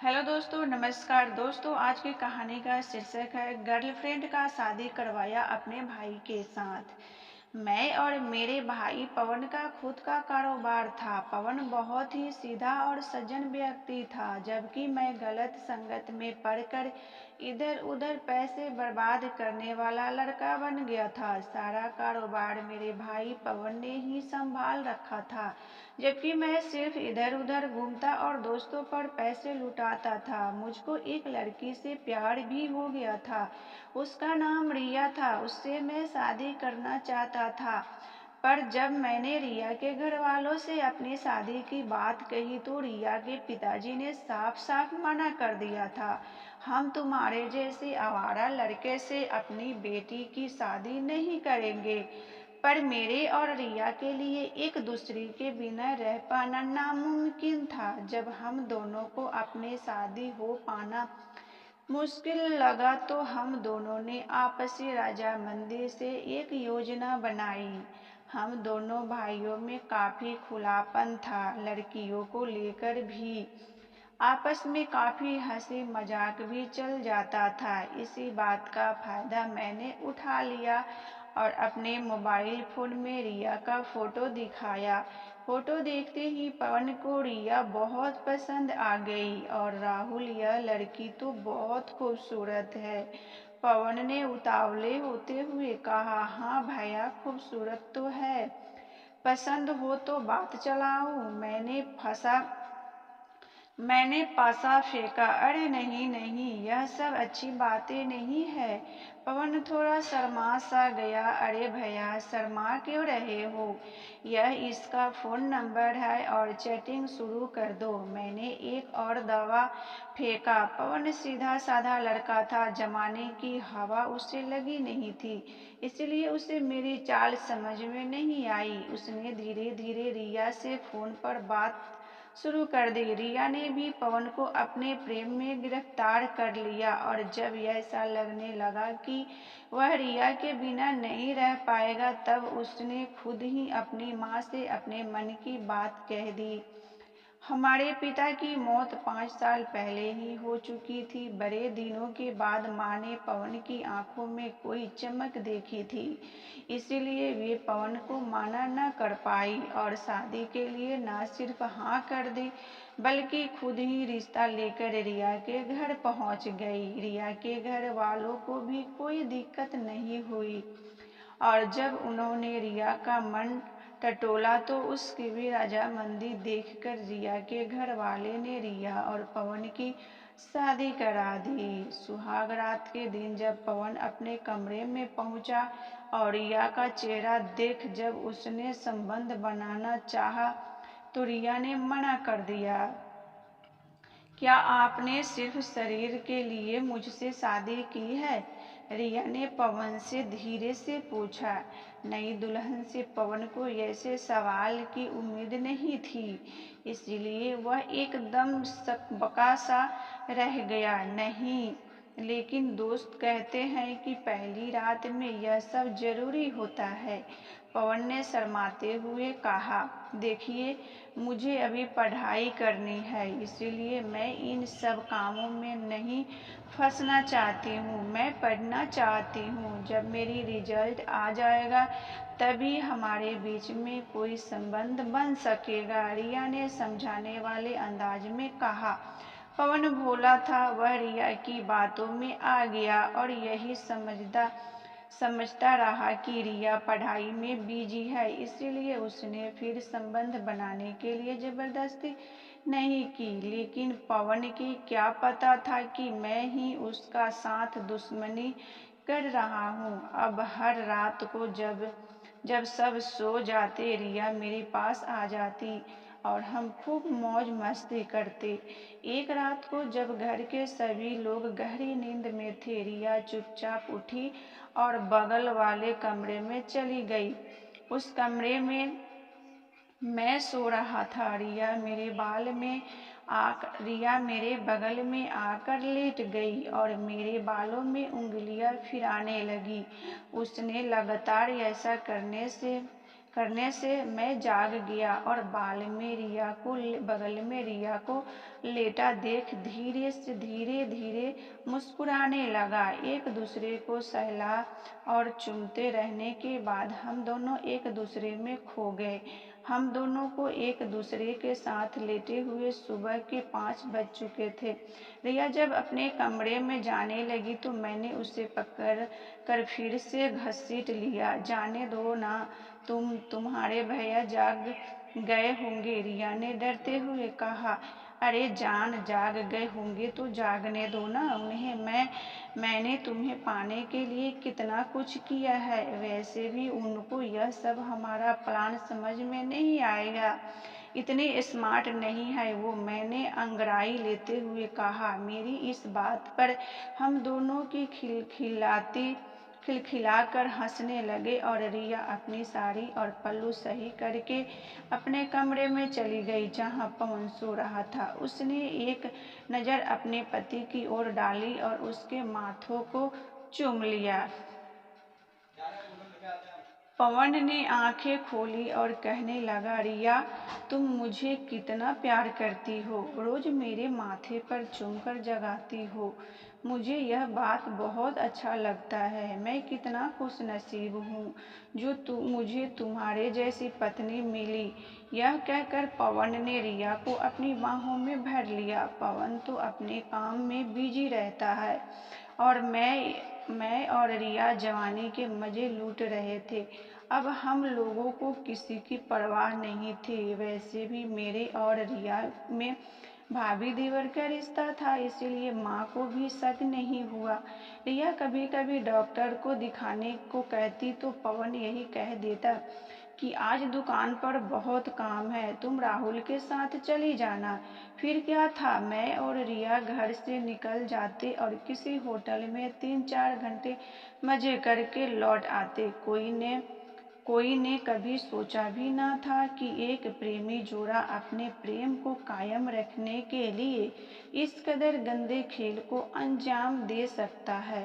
Hello दोस्तों, नमस्कार दोस्तों। आज की कहानी का शीर्षक है गर्लफ्रेंड का शादी करवाया अपने भाई के साथ। मैं और मेरे भाई पवन का खुद का कारोबार था। पवन बहुत ही सीधा और सज्जन व्यक्ति था, जबकि मैं गलत संगत में पड़कर इधर उधर पैसे बर्बाद करने वाला लड़का बन गया था। सारा कारोबार मेरे भाई पवन ने ही संभाल रखा था, जबकि मैं सिर्फ इधर उधर घूमता और दोस्तों पर पैसे लुटाता था। मुझको एक लड़की से प्यार भी हो गया था। उसका नाम रिया था। उससे मैं शादी करना चाहता था, पर जब मैंने रिया के घर वालों से अपनी शादी की बात कही तो रिया के पिताजी ने साफ साफ मना कर दिया था। हम तुम्हारे जैसे आवारा लड़के से अपनी बेटी की शादी नहीं करेंगे। पर मेरे और रिया के लिए एक दूसरे के बिना रह पाना नामुमकिन था। जब हम दोनों को अपनी शादी हो पाना मुश्किल लगा तो हम दोनों ने आपसी रजामंदी से एक योजना बनाई। हम दोनों भाइयों में काफी खुलापन था, लड़कियों को लेकर भी। आपस में काफी हंसी मजाक भी चल जाता था। इसी बात का फायदा मैंने उठा लिया और अपने मोबाइल फोन में रिया का फोटो दिखाया। फोटो देखते ही पवन को रिया बहुत पसंद आ गई। और राहुल, यह लड़की तो बहुत खूबसूरत है। पवन ने उतावले होते हुए कहा। हाँ भैया, खूबसूरत तो है। पसंद हो तो बात चलाओ। मैंने पासा फेंका। अरे नहीं नहीं, यह सब अच्छी बातें नहीं है। पवन थोड़ा शर्मा सा गया। अरे भैया, शर्मा क्यों रहे हो? यह इसका फोन नंबर है और चैटिंग शुरू कर दो। मैंने एक और दावा फेंका। पवन सीधा साधा लड़का था। जमाने की हवा उसे लगी नहीं थी, इसलिए उसे मेरी चाल समझ में नहीं आई। उसने धीरे धीरे रिया से फोन पर बात शुरू कर दी। रिया ने भी पवन को अपने प्रेम में गिरफ्तार कर लिया। और जब ऐसा लगने लगा कि वह रिया के बिना नहीं रह पाएगा, तब उसने खुद ही अपनी माँ से अपने मन की बात कह दी। हमारे पिता की मौत 5 साल पहले ही हो चुकी थी। बड़े दिनों के बाद माँ ने पवन की आंखों में कोई चमक देखी थी, इसीलिए वे पवन को माना न कर पाई और शादी के लिए न सिर्फ हाँ कर दी, बल्कि खुद ही रिश्ता लेकर रिया के घर पहुंच गई। रिया के घर वालों को भी कोई दिक्कत नहीं हुई और जब उन्होंने रिया का मन टटोला तो उसकी भी रजामंदी देखकर रिया के घर वाले ने रिया और पवन की शादी करा दी। सुहाग रात के दिन जब पवन अपने कमरे में पहुंचा और रिया का चेहरा देख जब उसने संबंध बनाना चाहा, तो रिया ने मना कर दिया। क्या आपने सिर्फ शरीर के लिए मुझसे शादी की है? रिया ने पवन से धीरे से पूछा। नई दुल्हन से पवन को ऐसे सवाल की उम्मीद नहीं थी, इसलिए वह एकदम सकबका सा रह गया। नहीं, लेकिन दोस्त कहते हैं कि पहली रात में यह सब जरूरी होता है। पवन ने शर्माते हुए कहा। देखिए, मुझे अभी पढ़ाई करनी है, इसीलिए मैं इन सब कामों में नहीं फंसना चाहती हूँ। मैं पढ़ना चाहती हूँ। जब मेरी रिजल्ट आ जाएगा तभी हमारे बीच में कोई संबंध बन सकेगा, रिया ने समझाने वाले अंदाज में कहा। पवन भोला था, वह रिया की बातों में आ गया और यही समझता रहा कि रिया पढ़ाई में बिजी है, इसलिए उसने फिर संबंध बनाने के लिए जबरदस्ती नहीं की। लेकिन पवन की क्या पता था कि मैं ही उसका साथ दुश्मनी कर रहा हूँ। अब हर रात को जब जब सब सो जाते, रिया मेरे पास आ जाती और हम खूब मौज मस्ती करते। एक रात को जब घर के सभी लोग गहरी नींद में थे, रिया चुपचाप उठी और बगल वाले कमरे में चली गई। उस कमरे में मैं सो रहा था। रिया मेरे बगल में आकर लेट गई और मेरे बालों में उंगलियां फिराने लगी। उसने लगातार ऐसा करने से मैं जाग गया और बगल में रिया को लेटा देख धीरे धीरे मुस्कुराने लगा। एक दूसरे को सहला और चूमते रहने के बाद हम दोनों एक दूसरे में खो गए। हम दोनों को एक दूसरे के साथ लेटे हुए सुबह के 5 बज चुके थे। रिया जब अपने कमरे में जाने लगी तो मैंने उसे पकड़ कर फिर से घसीट लिया। जाने दो ना, तुम्हारे भैया जाग गए होंगे, रिया ने डरते हुए कहा। अरे जान, जाग गए होंगे तो जागने दो ना उन्हें। मैंने तुम्हें पाने के लिए कितना कुछ किया है। वैसे भी उनको यह सब हमारा प्लान समझ में नहीं आएगा। इतनी स्मार्ट नहीं है वो, मैंने अंगड़ाई लेते हुए कहा। मेरी इस बात पर हम दोनों की खिलखिलाकर हंसने लगे और रिया अपनी साड़ी और पल्लू सही करके अपने कमरे में चली गई जहां पवन सो रहा था। उसने एक नज़र अपने पति की ओर डाली और उसके माथों को चूम लिया। पवन ने आंखें खोली और कहने लगा, रिया तुम मुझे कितना प्यार करती हो, रोज मेरे माथे पर चूमकर जगाती हो। मुझे यह बात बहुत अच्छा लगता है। मैं कितना खुशनसीब हूँ जो मुझे तुम्हारे जैसी पत्नी मिली। यह कहकर पवन ने रिया को अपनी बाहों में भर लिया। पवन तो अपने काम में बिजी रहता है और मैं और रिया जवानी के मजे लूट रहे थे। अब हम लोगों को किसी की परवाह नहीं थी। वैसे भी मेरे और रिया में भाभी देवर का रिश्ता था, इसीलिए माँ को भी शक नहीं हुआ। रिया कभी कभी डॉक्टर को दिखाने को कहती तो पवन यही कह देता कि आज दुकान पर बहुत काम है, तुम राहुल के साथ चली जाना। फिर क्या था, मैं और रिया घर से निकल जाते और किसी होटल में 3-4 घंटे मजे करके लौट आते। कोई ने कभी सोचा भी ना था कि एक प्रेमी जोड़ा अपने प्रेम को कायम रखने के लिए इस कदर गंदे खेल को अंजाम दे सकता है।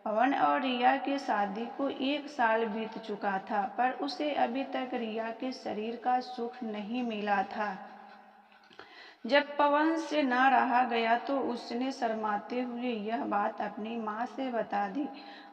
पवन और रिया की शादी को 1 साल बीत चुका था, पर उसे अभी तक रिया के शरीर का सुख नहीं मिला था। जब पवन से ना रहा गया तो उसने शर्माते हुए यह बात अपनी माँ से बता दी।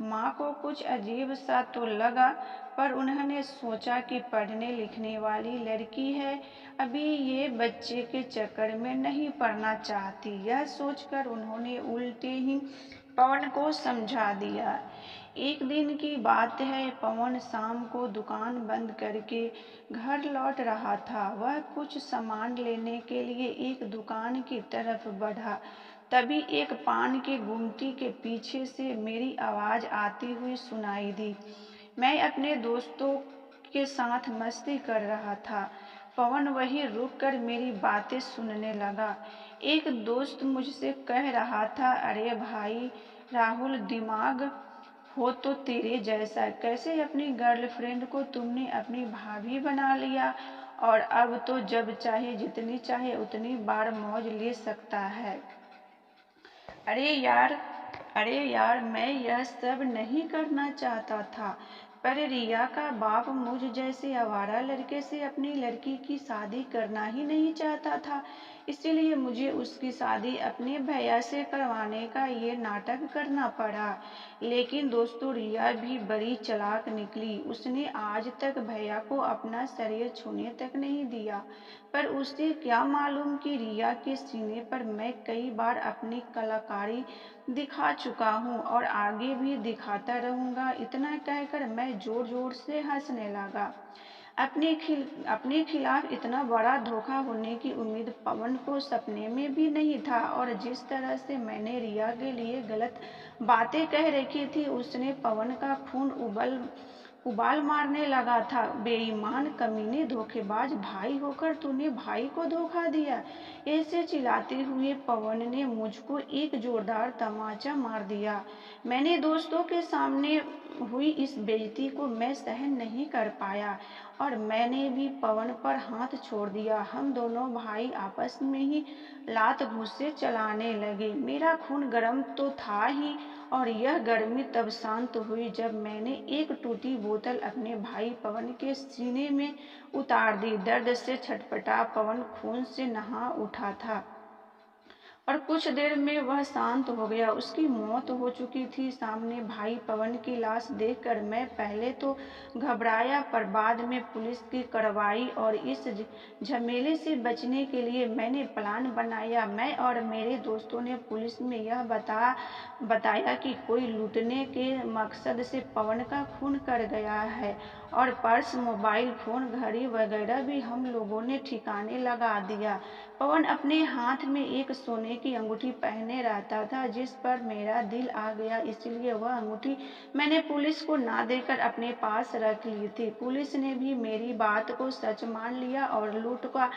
माँ को कुछ अजीब सा तो लगा, पर उन्होंने सोचा कि पढ़ने लिखने वाली लड़की है, अभी ये बच्चे के चक्कर में नहीं पड़ना चाहती। यह सोचकर उन्होंने उल्टे ही पवन को समझा दिया। एक दिन की बात है, पवन शाम को दुकान बंद करके घर लौट रहा था। वह कुछ सामान लेने के लिए एक दुकान की तरफ बढ़ा। तभी एक पान के गुमटी के पीछे से मेरी आवाज आती हुई सुनाई दी। मैं अपने दोस्तों के साथ मस्ती कर रहा था। पवन वहीं रुक कर मेरी बातें सुनने लगा। एक दोस्त मुझसे कह रहा था, अरे भाई राहुल, दिमाग हो तो तेरे जैसा, कैसे अपनी गर्लफ्रेंड को तुमने अपनी भाभी बना लिया और अब तो जब चाहे जितनी चाहे उतनी बार मौज ले सकता है। अरे यार अरे यार, मैं यह सब नहीं करना चाहता था, पर रिया का बाप मुझ जैसे आवारा लड़के से अपनी लड़की की शादी करना ही नहीं चाहता था। इसीलिए मुझे उसकी शादी अपने भैया से करवाने का ये नाटक करना पड़ा। लेकिन दोस्तों, रिया भी बड़ी चालाक निकली। उसने आज तक भैया को अपना शरीर छूने तक नहीं दिया, पर उसे क्या मालूम कि रिया के सीने पर मैं कई बार अपनी कलाकारी दिखा चुका हूँ और आगे भी दिखाता रहूंगा। इतना कहकर मैं जोर जोर से हंसने लगा। अपने खिलाफ इतना बड़ा धोखा होने की उम्मीद पवन को सपने में भी नहीं था, और जिस तरह से मैंने रिया के लिए गलत बातें कह रखी थी, उसने पवन का खून उबाल मारने लगा था। बेईमान, कमीने, धोखेबाज, भाई होकर तूने भाई को धोखा दिया। ऐसे चिल्लाते हुए पवन ने मुझको एक जोरदार तमाचा मार दिया। मैंने दोस्तों के सामने हुई इस बेइज्जती को मैं सहन नहीं कर पाया और मैंने भी पवन पर हाथ छोड़ दिया। हम दोनों भाई आपस में ही लात घूंसे चलाने लगे। मेरा खून गर्म तो था ही, और यह गर्मी तब शांत हुई जब मैंने एक टूटी बोतल अपने भाई पवन के सीने में उतार दी। दर्द से छटपटा पवन खून से नहा उठा था और कुछ देर में वह शांत हो गया। उसकी मौत हो चुकी थी। सामने भाई पवन की लाश देखकर मैं पहले तो घबराया, पर बाद में पुलिस की कार्रवाई और इस झमेले से बचने के लिए मैंने प्लान बनाया। मैं और मेरे दोस्तों ने पुलिस में यह बताया कि कोई लूटने के मकसद से पवन का खून कर गया है, और पर्स, मोबाइल फोन, घड़ी वगैरह भी हम लोगों ने ठिकाने लगा दिया। पवन अपने हाथ में एक सोने की अंगूठी पहने रहता था, जिस पर मेरा दिल आ गया, इसलिए वह अंगूठी मैंने पुलिस को ना देकर अपने पास रख ली थी। पुलिस ने भी मेरी बात को सच मान लिया और लूट का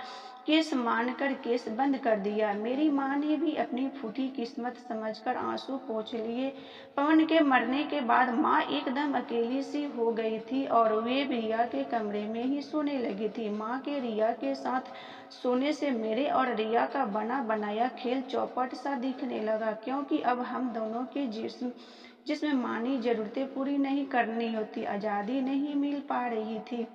केस मानकर केस बंद कर दिया। मेरी माँ ने भी अपनी फूटी किस्मत समझकर आंसू पोंछ लिए। पवन के मरने के बाद माँ एकदम अकेली सी हो गई थी और वे रिया के कमरे में ही सोने लगी थी। माँ के रिया के साथ सोने से मेरे और रिया का बना बनाया खेल चौपट सा दिखने लगा, क्योंकि अब हम दोनों के जिसमें मानी जरूरतें पूरी नहीं करनी होती, आज़ादी नहीं मिल पा रही थी।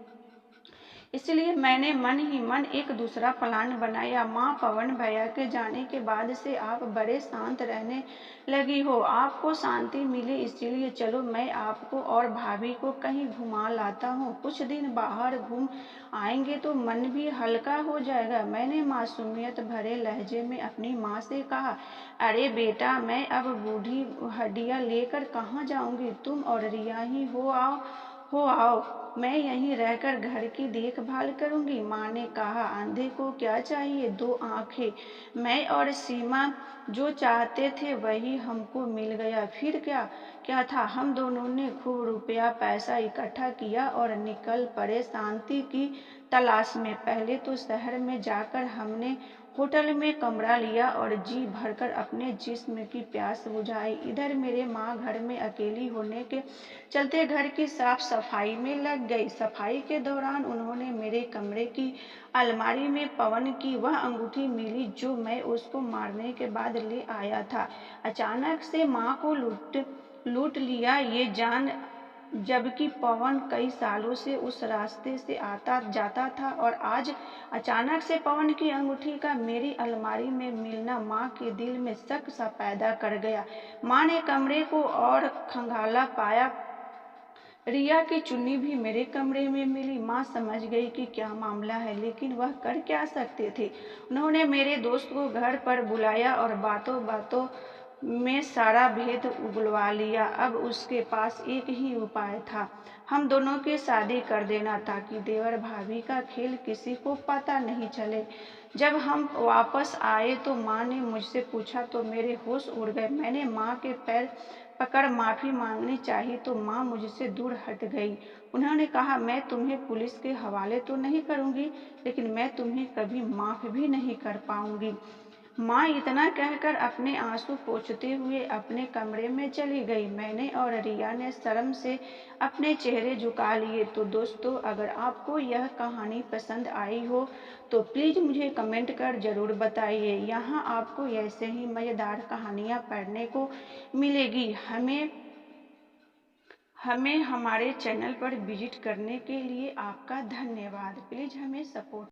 इसलिए मैंने मन ही मन एक दूसरा प्लान बनाया। माँ, पवन भैया के जाने के बाद से आप बड़े शांत रहने लगी हो, आपको शांति मिले, इसलिए चलो मैं आपको और भाभी को कहीं घुमा लाता हूँ। कुछ दिन बाहर घूम आएंगे तो मन भी हल्का हो जाएगा। मैंने मासूमियत भरे लहजे में अपनी माँ से कहा, अरे बेटा, मैं अब बूढ़ी हड्डियाँ लेकर कहाँ जाऊंगी, तुम और रिया ही आओ, मैं यहीं रहकर घर की देखभाल करूंगी। माँ ने कहा, अंधे को क्या चाहिए, दो आंखें। मैं और सीमा जो चाहते थे वही हमको मिल गया। फिर क्या क्या था, हम दोनों ने खूब रुपया पैसा इकट्ठा किया और निकल पड़े शांति की तलाश में। पहले तो शहर में जाकर हमने होटल में कमरा लिया और जी भरकर अपने जिस्म की प्यास बुझाई। इधर मेरे माँ घर में अकेली होने के चलते घर की साफ सफाई में लग गई। सफाई के दौरान उन्होंने मेरे कमरे की अलमारी में पवन की वह अंगूठी मिली जो मैं उसको मारने के बाद ले आया था। अचानक से माँ को लूट लिया ये जान, जबकि पवन कई सालों से उस रास्ते से आता जाता था, और आज अचानक से पवन की अंगूठी का मेरी अलमारी में मिलना माँ के दिल में शक सा पैदा कर गया। माँ ने कमरे को और खंगाला, पाया रिया की चुन्नी भी मेरे कमरे में मिली। माँ समझ गई कि क्या मामला है, लेकिन वह कर क्या सकते थे। उन्होंने मेरे दोस्त को घर पर बुलाया और बातों बातों में सारा भेद उगलवा लिया। अब उसके पास एक ही उपाय था, हम दोनों की शादी कर देना, ताकि देवर भाभी का खेल किसी को पता नहीं चले। जब हम वापस आए तो माँ ने मुझसे पूछा तो मेरे होश उड़ गए। मैंने माँ के पैर पकड़ माफी मांगनी चाहिए तो माँ मुझसे दूर हट गई। उन्होंने कहा, मैं तुम्हें पुलिस के हवाले तो नहीं करूंगी, लेकिन मैं तुम्हें कभी माफ भी नहीं कर पाऊंगी। माँ इतना कहकर अपने आंसू पोंछते हुए अपने कमरे में चली गई। मैंने और रिया ने शर्म से अपने चेहरे झुका लिए। तो दोस्तों, अगर आपको यह कहानी पसंद आई हो तो प्लीज़ मुझे कमेंट कर ज़रूर बताइए। यहाँ आपको ऐसे ही मज़ेदार कहानियाँ पढ़ने को मिलेगी। हमें हमारे चैनल पर विजिट करने के लिए आपका धन्यवाद। प्लीज़ हमें सपोर्ट